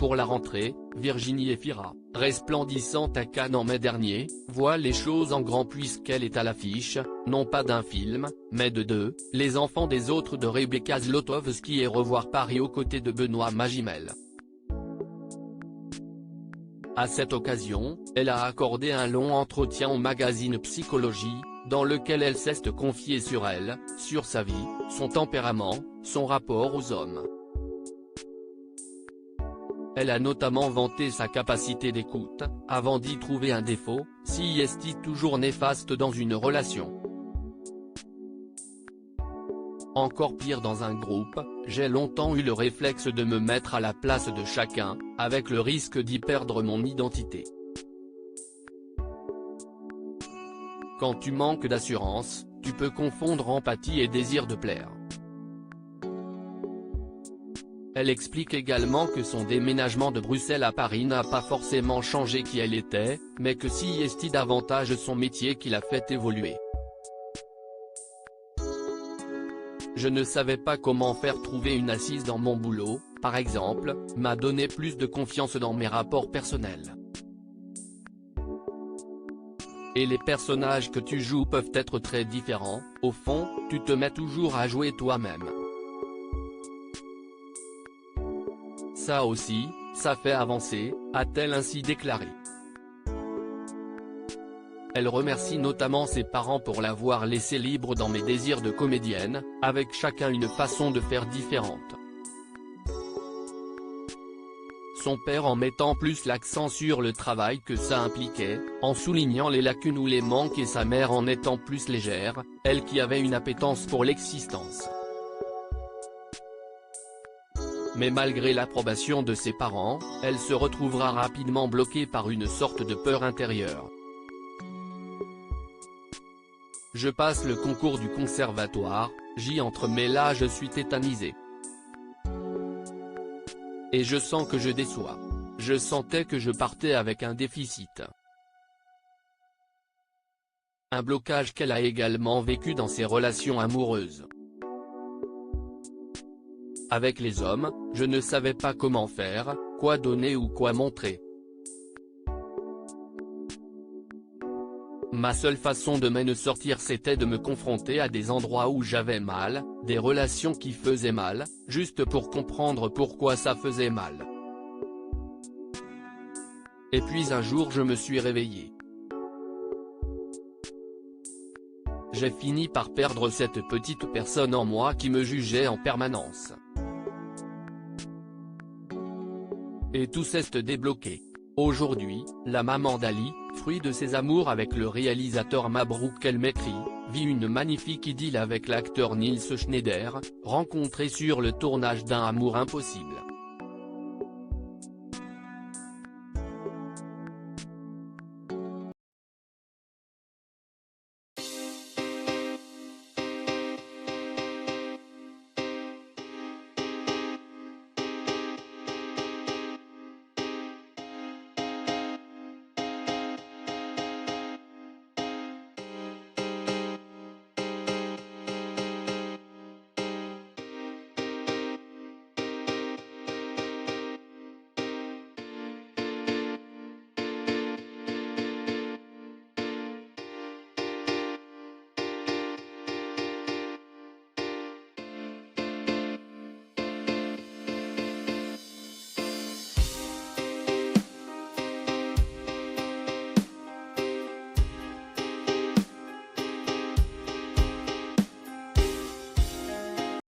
pour la rentrée, Virginie Efira, resplendissante à Cannes en mai dernier, voit les choses en grand puisqu'elle est à l'affiche, non pas d'un film, mais de deux, Les enfants des autres de Rebecca Zlotowski et Revoir Paris aux côtés de Benoît Magimel. À cette occasion, elle a accordé un long entretien au magazine Psychologie, dans lequel elle s'est confiée sur elle, sur sa vie, son tempérament, son rapport aux hommes. Elle a notamment vanté sa capacité d'écoute, avant d'y trouver un défaut, si est-il toujours néfaste dans une relation. Encore pire dans un groupe, j'ai longtemps eu le réflexe de me mettre à la place de chacun, avec le risque d'y perdre mon identité. Quand tu manques d'assurance, tu peux confondre empathie et désir de plaire. Elle explique également que son déménagement de Bruxelles à Paris n'a pas forcément changé qui elle était, mais que si est davantage son métier qui l'a fait évoluer. Je ne savais pas comment faire trouver une assise dans mon boulot, par exemple, m'a donné plus de confiance dans mes rapports personnels. Et les personnages que tu joues peuvent être très différents, au fond, tu te mets toujours à jouer toi-même. Ça aussi, ça fait avancer, a-t-elle ainsi déclaré. Elle remercie notamment ses parents pour l'avoir laissée libre dans mes désirs de comédienne, avec chacun une façon de faire différente. Son père en mettant plus l'accent sur le travail que ça impliquait, en soulignant les lacunes ou les manques et sa mère en étant plus légère, elle qui avait une appétence pour l'existence. Mais malgré l'approbation de ses parents, elle se retrouvera rapidement bloquée par une sorte de peur intérieure. Je passe le concours du conservatoire, j'y entre mais là je suis tétanisée. Et je sens que je déçois. Je sentais que je partais avec un déficit. Un blocage qu'elle a également vécu dans ses relations amoureuses. Avec les hommes, je ne savais pas comment faire, quoi donner ou quoi montrer. Ma seule façon de m'en sortir c'était de me confronter à des endroits où j'avais mal, des relations qui faisaient mal, juste pour comprendre pourquoi ça faisait mal. Et puis un jour je me suis réveillé. J'ai fini par perdre cette petite personne en moi qui me jugeait en permanence. Et tout s'est débloqué. Aujourd'hui, la maman d'Ali, fruit de ses amours avec le réalisateur Mabrouk El Mekri, vit une magnifique idylle avec l'acteur Nils Schneider, rencontré sur le tournage d'Un amour impossible.